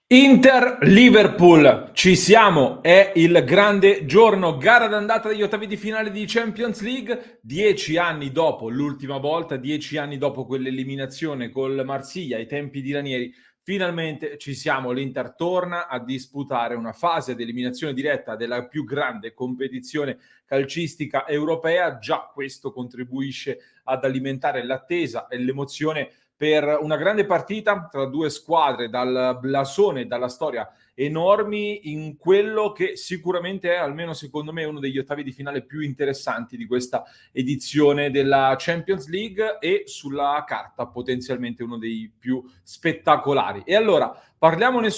Inter-Liverpool, ci siamo, è il grande giorno, gara d'andata degli ottavi di finale di Champions League, 10 anni dopo l'ultima volta, 10 anni dopo quell'eliminazione col Marsiglia ai tempi di Ranieri, finalmente ci siamo, l'Inter torna a disputare una fase di eliminazione diretta della più grande competizione calcistica europea, già questo contribuisce ad alimentare l'attesa e l'emozione per una grande partita tra due squadre dal blasone e dalla storia enormi in quello che sicuramente è, almeno secondo me, uno degli ottavi di finale più interessanti di questa edizione della Champions League e sulla carta potenzialmente uno dei più spettacolari. E allora parliamo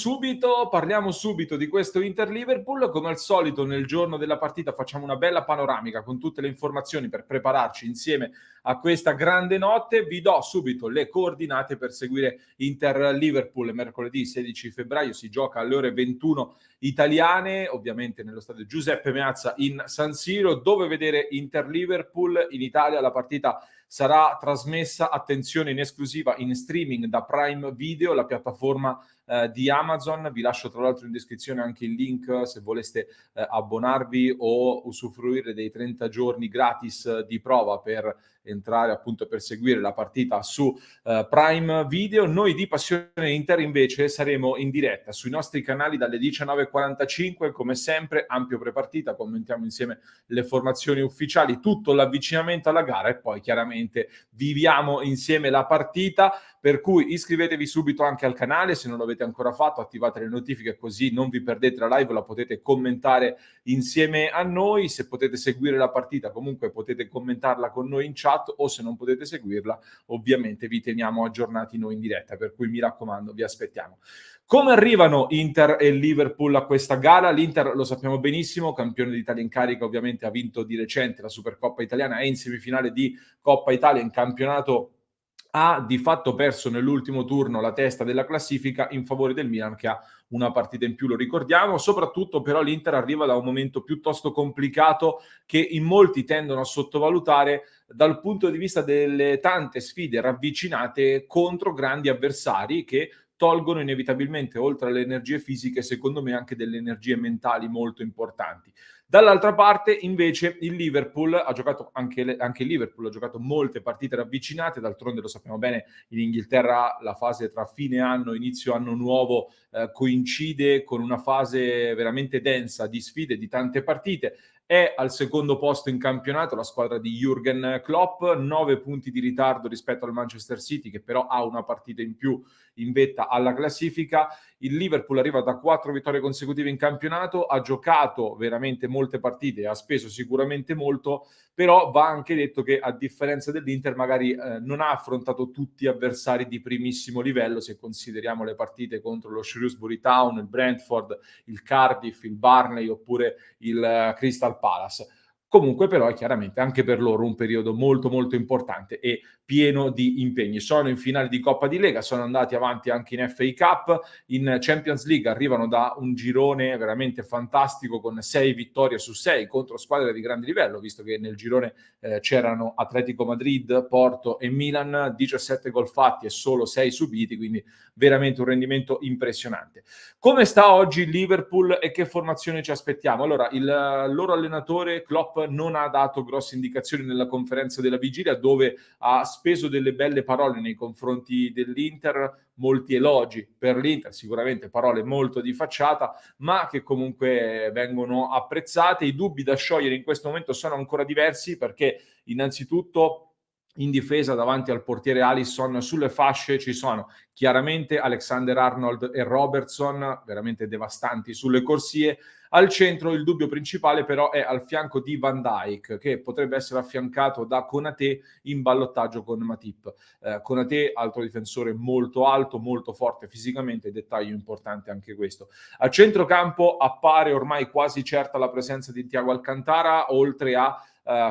subito di questo Inter-Liverpool. Come al solito nel giorno della partita facciamo una bella panoramica con tutte le informazioni per prepararci insieme a questa grande notte. Vi do subito le coordinate per seguire Inter-Liverpool. Mercoledì 16 febbraio si gioca alle ore 21 italiane, ovviamente nello stadio Giuseppe Meazza in San Siro. Dove vedere Inter-Liverpool? In Italia la partita sarà trasmessa, attenzione, in esclusiva in streaming da Prime Video, la piattaforma di Amazon. Vi lascio tra l'altro in descrizione anche il link se voleste abbonarvi o usufruire dei 30 giorni gratis di prova per entrare appunto per seguire la partita su Prime Video. Noi di Passione Inter invece saremo in diretta sui nostri canali dalle 19:45, come sempre ampio prepartita, commentiamo insieme le formazioni ufficiali, tutto l'avvicinamento alla gara e poi chiaramente viviamo insieme la partita, per cui iscrivetevi subito anche al canale se non l'avete ancora fatto, attivate le notifiche così non vi perdete la live, la potete commentare insieme a noi. Se potete seguire la partita comunque potete commentarla con noi in chat, o se non potete seguirla ovviamente vi teniamo aggiornati noi in diretta, per cui mi raccomando vi aspettiamo. Come arrivano Inter e Liverpool a questa gara? L'Inter, lo sappiamo benissimo, campione d'Italia in carica, ovviamente ha vinto di recente la Supercoppa italiana, è in semifinale di Coppa Italia, in campionato ha di fatto perso nell'ultimo turno la testa della classifica in favore del Milan, che ha una partita in più, lo ricordiamo. Soprattutto però l'Inter arriva da un momento piuttosto complicato che in molti tendono a sottovalutare dal punto di vista delle tante sfide ravvicinate contro grandi avversari che tolgono inevitabilmente, oltre alle energie fisiche, secondo me anche delle energie mentali molto importanti. Dall'altra parte, invece, il Liverpool ha giocato anche il Liverpool ha giocato molte partite ravvicinate. D'altronde lo sappiamo bene, in Inghilterra la fase tra fine anno e inizio anno nuovo coincide con una fase veramente densa di sfide, di tante partite. È al secondo posto in campionato la squadra di Jürgen Klopp, 9 punti di ritardo rispetto al Manchester City, che però ha una partita in più in vetta alla classifica. Il Liverpool arriva da 4 vittorie consecutive in campionato, ha giocato veramente molte partite, ha speso sicuramente molto, però va anche detto che a differenza dell'Inter magari non ha affrontato tutti avversari di primissimo livello, se consideriamo le partite contro lo Shrewsbury Town, il Brentford, il Cardiff, il Burnley oppure il Crystal Palace. Comunque però è chiaramente anche per loro un periodo molto molto importante e pieno di impegni. Sono in finale di Coppa di Lega, sono andati avanti anche in FA Cup, in Champions League arrivano da un girone veramente fantastico con 6 vittorie su 6 contro squadre di grande livello, visto che nel girone c'erano Atletico Madrid, Porto e Milan, 17 gol fatti e solo 6 subiti, quindi veramente un rendimento impressionante. Come sta oggi il Liverpool e che formazione ci aspettiamo? Allora, il loro allenatore Klopp non ha dato grosse indicazioni nella conferenza della vigilia, dove ha speso delle belle parole nei confronti dell'Inter, molti elogi per l'Inter, sicuramente parole molto di facciata, ma che comunque vengono apprezzate. I dubbi da sciogliere in questo momento sono ancora diversi, perché innanzitutto in difesa davanti al portiere Alisson sulle fasce ci sono chiaramente Alexander-Arnold e Robertson, veramente devastanti sulle corsie. Al centro il dubbio principale però è al fianco di Van Dijk, che potrebbe essere affiancato da Konaté in ballottaggio con Matip. Konaté, altro difensore molto alto, molto forte fisicamente, dettaglio importante anche questo. A centrocampo appare ormai quasi certa la presenza di Thiago Alcantara, oltre a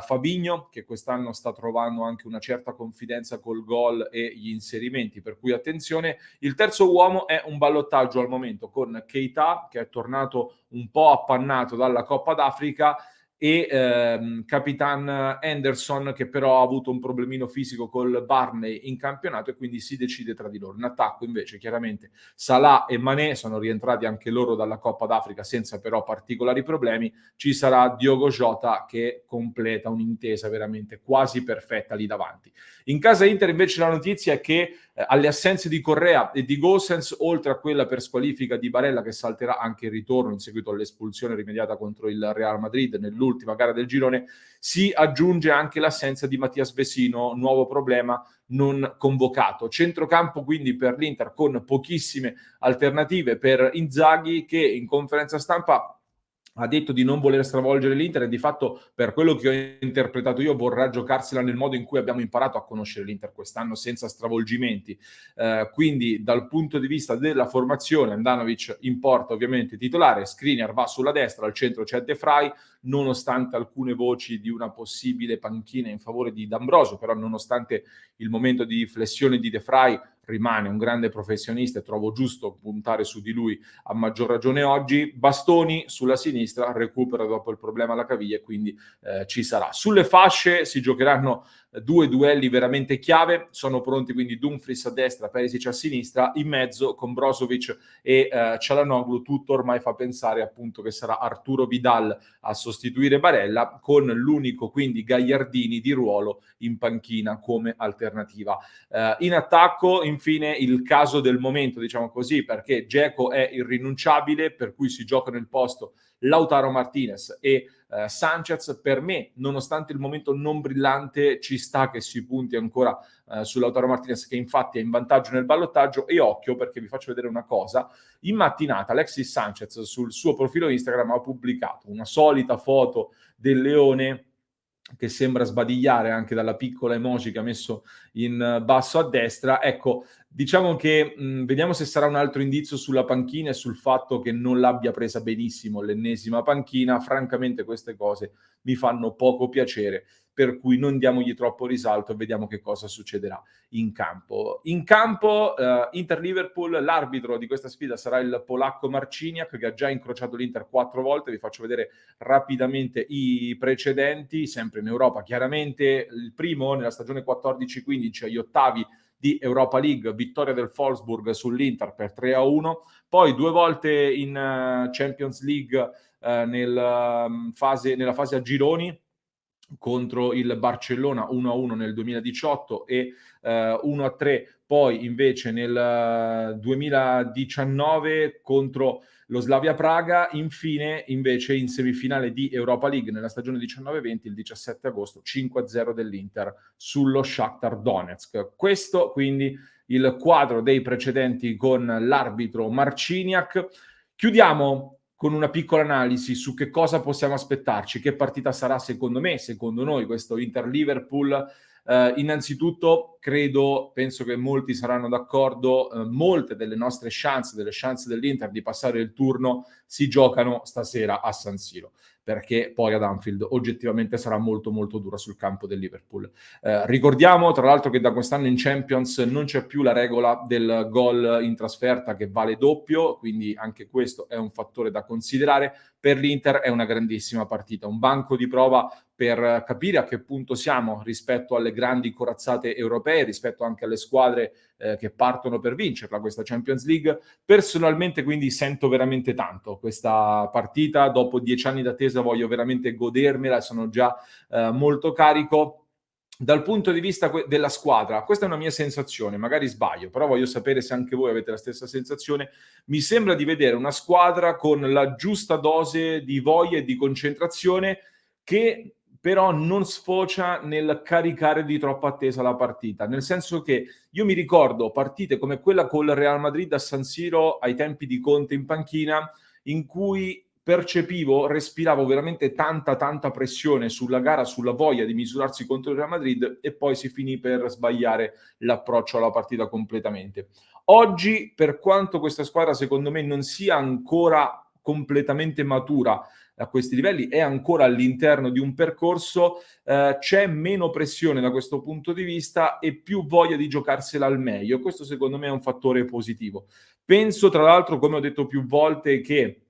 Fabinho, che quest'anno sta trovando anche una certa confidenza col gol e gli inserimenti, per cui attenzione. Il terzo uomo è un ballottaggio al momento con Keita, che è tornato un po' appannato dalla Coppa d'Africa, e Capitan Henderson, che però ha avuto un problemino fisico col Burnley in campionato e quindi si decide tra di loro. In attacco invece chiaramente Salah e Mané sono rientrati anche loro dalla Coppa d'Africa senza però particolari problemi. Ci sarà Diogo Jota che completa un'intesa veramente quasi perfetta lì davanti. In casa Inter invece la notizia è che alle assenze di Correa e di Gosens, oltre a quella per squalifica di Barella che salterà anche il ritorno in seguito all'espulsione rimediata contro il Real Madrid nell'ultima gara del girone, si aggiunge anche l'assenza di Mattias Vecino, nuovo problema non convocato. Centrocampo quindi per l'Inter con pochissime alternative per Inzaghi, che in conferenza stampa ha detto di non voler stravolgere l'Inter e di fatto, per quello che ho interpretato io, vorrà giocarsela nel modo in cui abbiamo imparato a conoscere l'Inter quest'anno, senza stravolgimenti. Quindi dal punto di vista della formazione, Andanovic in porta ovviamente titolare, Skriniar va sulla destra, al centro c'è De Vrij, nonostante alcune voci di una possibile panchina in favore di D'Ambrosio, però nonostante il momento di flessione di De Vrij rimane un grande professionista e trovo giusto puntare su di lui a maggior ragione oggi. Bastoni sulla sinistra, recupera dopo il problema alla caviglia e quindi ci sarà. Sulle fasce si giocheranno due duelli veramente chiave, sono pronti quindi Dumfries a destra, Perisic a sinistra, in mezzo con Brozovic e Çalhanoğlu. Tutto ormai fa pensare appunto che sarà Arturo Vidal a sostituire Barella, con l'unico quindi Gagliardini di ruolo in panchina come alternativa. In attacco infine il caso del momento, diciamo così, perché Dzeko è irrinunciabile, per cui si gioca nel posto Lautaro Martinez e Sanchez. Per me, nonostante il momento non brillante, ci sta che si punti ancora su Lautaro Martinez, che infatti è in vantaggio nel ballottaggio. E occhio, perché vi faccio vedere una cosa: in mattinata Alexis Sanchez sul suo profilo Instagram ha pubblicato una solita foto del leone che sembra sbadigliare anche dalla piccola emoji che ha messo in basso a destra. Ecco, diciamo che vediamo se sarà un altro indizio sulla panchina e sul fatto che non l'abbia presa benissimo l'ennesima panchina. Francamente queste cose mi fanno poco piacere, per cui non diamogli troppo risalto e vediamo che cosa succederà in campo. In campo Inter-Liverpool, l'arbitro di questa sfida sarà il polacco Marciniak, che ha già incrociato l'Inter 4 volte. Vi faccio vedere rapidamente i precedenti, sempre in Europa. Chiaramente il primo nella stagione 14-15 agli ottavi di Europa League, vittoria del Wolfsburg sull'Inter per 3-1, poi 2 volte in Champions League nella fase a gironi contro il Barcellona 1-1 nel 2018 e 1-3 poi invece nel 2019 contro lo Slavia Praga. Infine invece in semifinale di Europa League nella stagione 19-20 il 17 agosto 5-0 dell'Inter sullo Shakhtar Donetsk. Questo quindi il quadro dei precedenti con l'arbitro Marciniak. Chiudiamo con una piccola analisi su che cosa possiamo aspettarci, che partita sarà secondo me, secondo noi, questo Inter-Liverpool. Innanzitutto penso che molti saranno d'accordo, molte delle nostre chance, delle chance dell'Inter di passare il turno si giocano stasera a San Siro, perché poi ad Anfield oggettivamente sarà molto molto dura sul campo del Liverpool. Ricordiamo tra l'altro che da quest'anno in Champions non c'è più la regola del gol in trasferta che vale doppio, quindi anche questo è un fattore da considerare. Per l'Inter è una grandissima partita, un banco di prova per capire a che punto siamo rispetto alle grandi corazzate europee, rispetto anche alle squadre che partono per vincerla questa Champions League. Personalmente quindi sento veramente tanto questa partita, dopo 10 anni d'attesa voglio veramente godermela, sono già molto carico. Dal punto di vista della squadra, questa è una mia sensazione, magari sbaglio, però voglio sapere se anche voi avete la stessa sensazione. Mi sembra di vedere una squadra con la giusta dose di voglia e di concentrazione, che però non sfocia nel caricare di troppa attesa la partita, nel senso che io mi ricordo partite come quella col Real Madrid a San Siro ai tempi di Conte in panchina, in cui respiravo veramente tanta pressione sulla gara, sulla voglia di misurarsi contro il Real Madrid, e poi si finì per sbagliare l'approccio alla partita completamente. Oggi, per quanto questa squadra secondo me non sia ancora completamente matura a questi livelli, è ancora all'interno di un percorso, c'è meno pressione da questo punto di vista e più voglia di giocarsela al meglio. Questo secondo me è un fattore positivo. Penso tra l'altro, come ho detto più volte, che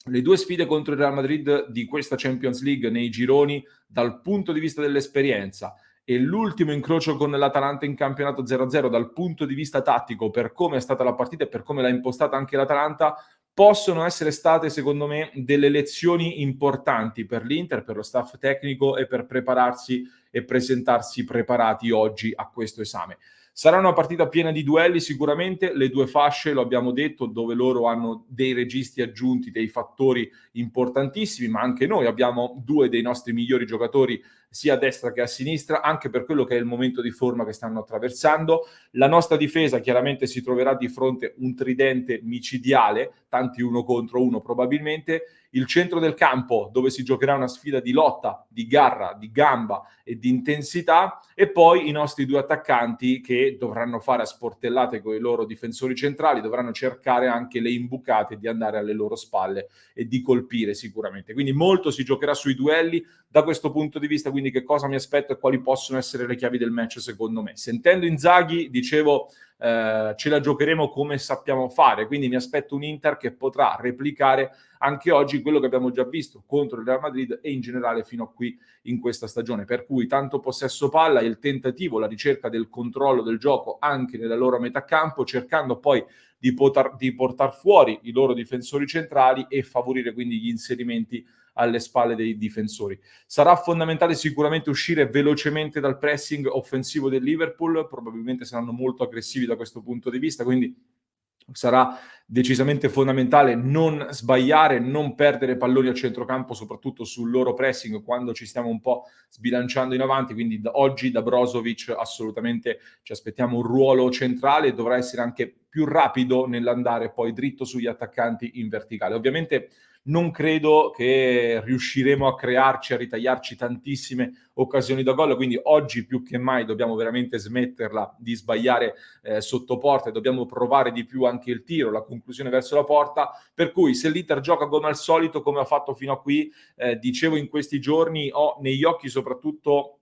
le due sfide contro il Real Madrid di questa Champions League nei gironi dal punto di vista dell'esperienza e l'ultimo incrocio con l'Atalanta in campionato 0-0 dal punto di vista tattico per come è stata la partita e per come l'ha impostata anche l'Atalanta possono essere state secondo me delle lezioni importanti per l'Inter, per lo staff tecnico e per prepararsi e presentarsi preparati oggi a questo esame. Sarà una partita piena di duelli sicuramente, le due fasce, lo abbiamo detto, dove loro hanno dei registi aggiunti, dei fattori importantissimi, ma anche noi abbiamo due dei nostri migliori giocatori sia a destra che a sinistra, anche per quello che è il momento di forma che stanno attraversando. La nostra difesa chiaramente si troverà di fronte un tridente micidiale, tanti uno contro uno probabilmente. Il centro del campo, dove si giocherà una sfida di lotta, di garra, di gamba e di intensità, e poi i nostri due attaccanti che dovranno fare a sportellate con i loro difensori centrali, dovranno cercare anche le imbucate di andare alle loro spalle e di colpire sicuramente. Quindi molto si giocherà sui duelli da questo punto di vista, quindi che cosa mi aspetto e quali possono essere le chiavi del match secondo me. Sentendo Inzaghi, dicevo, ce la giocheremo come sappiamo fare, quindi mi aspetto un Inter che potrà replicare anche oggi quello che abbiamo già visto contro il Real Madrid e in generale fino a qui in questa stagione, per cui tanto possesso palla, il tentativo, la ricerca del controllo del gioco anche nella loro metà campo, cercando poi di portar fuori i loro difensori centrali e favorire quindi gli inserimenti alle spalle dei difensori. Sarà fondamentale sicuramente uscire velocemente dal pressing offensivo del Liverpool, probabilmente saranno molto aggressivi da questo punto di vista, quindi sarà decisamente fondamentale non sbagliare, non perdere palloni a centrocampo, soprattutto sul loro pressing quando ci stiamo un po' sbilanciando in avanti, quindi oggi da Brozovic assolutamente ci aspettiamo un ruolo centrale, dovrà essere anche più rapido nell'andare poi dritto sugli attaccanti in verticale. Ovviamente non credo che riusciremo a crearci, a ritagliarci tantissime occasioni da gol, quindi oggi più che mai dobbiamo veramente smetterla di sbagliare sotto porta e dobbiamo provare di più anche il tiro, la conclusione verso la porta, per cui se l'Inter gioca come al solito, come ha fatto fino a qui, dicevo in questi giorni, ho negli occhi soprattutto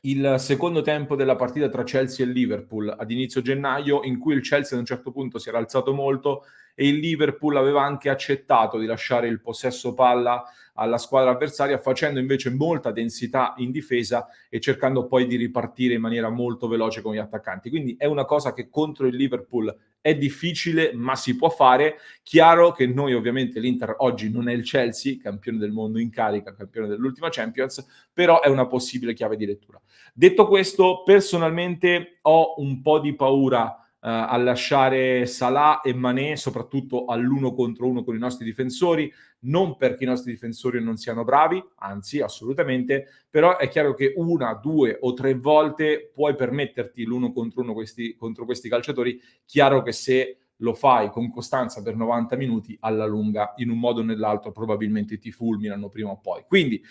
il secondo tempo della partita tra Chelsea e Liverpool ad inizio gennaio, in cui il Chelsea ad un certo punto si era alzato molto e il Liverpool aveva anche accettato di lasciare il possesso palla alla squadra avversaria, facendo invece molta densità in difesa e cercando poi di ripartire in maniera molto veloce con gli attaccanti. Quindi è una cosa che contro il Liverpool è difficile, ma si può fare. Chiaro che noi ovviamente l'Inter oggi non è il Chelsea, campione del mondo in carica, campione dell'ultima Champions, però è una possibile chiave di lettura. Detto questo, personalmente ho un po' di paura a lasciare Salah e Mané, soprattutto all'1 contro 1 con i nostri difensori, non perché i nostri difensori non siano bravi, anzi assolutamente, però è chiaro che una, due o tre volte puoi permetterti l'1 contro 1 contro questi calciatori, chiaro che se lo fai con costanza per 90 minuti, alla lunga, in un modo o nell'altro, probabilmente ti fulminano prima o poi. Quindi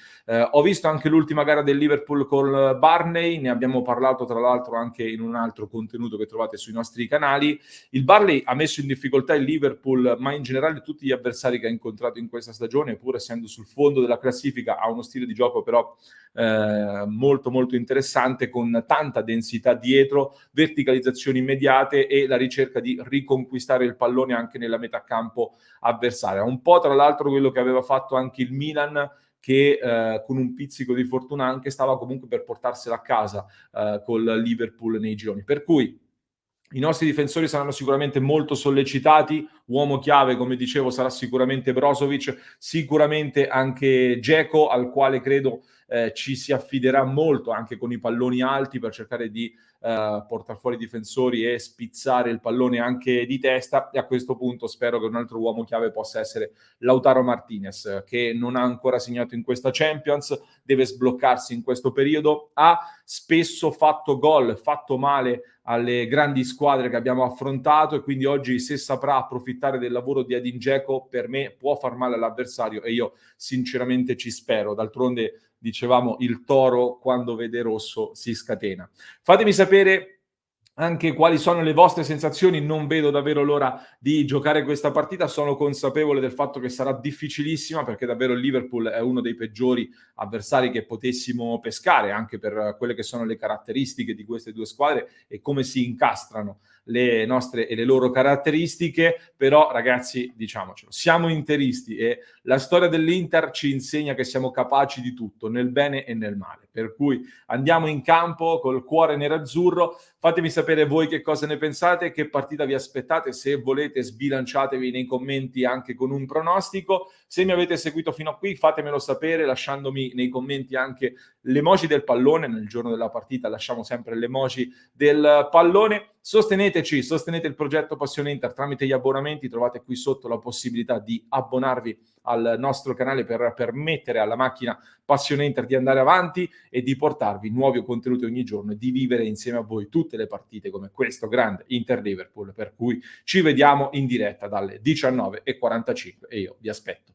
ho visto anche l'ultima gara del Liverpool col Burnley, ne abbiamo parlato tra l'altro anche in un altro contenuto che trovate sui nostri canali. Il Burnley ha messo in difficoltà il Liverpool, ma in generale tutti gli avversari che ha incontrato in questa stagione, pur essendo sul fondo della classifica, ha uno stile di gioco però molto molto interessante, con tanta densità dietro, verticalizzazioni immediate e la ricerca di riconquistare il pallone anche nella metà campo avversaria. Un po' tra l'altro quello che aveva fatto anche il Milan, che con un pizzico di fortuna anche stava comunque per portarsela a casa col Liverpool nei gironi. Per cui i nostri difensori saranno sicuramente molto sollecitati, uomo chiave, come dicevo, sarà sicuramente Brozovic, sicuramente anche Dzeko, al quale credo ci si affiderà molto anche con i palloni alti per cercare di portare fuori i difensori e spizzare il pallone anche di testa, e a questo punto spero che un altro uomo chiave possa essere Lautaro Martinez, che non ha ancora segnato in questa Champions, deve sbloccarsi in questo periodo, ha spesso fatto gol, fatto male alle grandi squadre che abbiamo affrontato, e quindi oggi se saprà approfittare del lavoro di Edin Dzeko, per me può far male all'avversario e io sinceramente ci spero. D'altronde dicevamo il toro quando vede rosso si scatena. Fatemi sapere anche quali sono le vostre sensazioni, non vedo davvero l'ora di giocare questa partita, sono consapevole del fatto che sarà difficilissima perché davvero il Liverpool è uno dei peggiori avversari che potessimo pescare, anche per quelle che sono le caratteristiche di queste due squadre e come si incastrano le nostre e le loro caratteristiche, però ragazzi, diciamocelo, siamo interisti e la storia dell'Inter ci insegna che siamo capaci di tutto, nel bene e nel male, per cui andiamo in campo col cuore nerazzurro. Fatemi sapere voi che cosa ne pensate, che partita vi aspettate, se volete sbilanciatevi nei commenti anche con un pronostico. Se mi avete seguito fino a qui fatemelo sapere lasciandomi nei commenti anche l'emoji del pallone. Nel giorno della partita lasciamo sempre l'emoji del pallone. Sosteneteci, sostenete il progetto Passione Inter tramite gli abbonamenti, trovate qui sotto la possibilità di abbonarvi al nostro canale per permettere alla macchina Passione Inter di andare avanti e di portarvi nuovi contenuti ogni giorno e di vivere insieme a voi tutte le partite come questo grande Inter-Liverpool, per cui ci vediamo in diretta dalle 19:45 e io vi aspetto.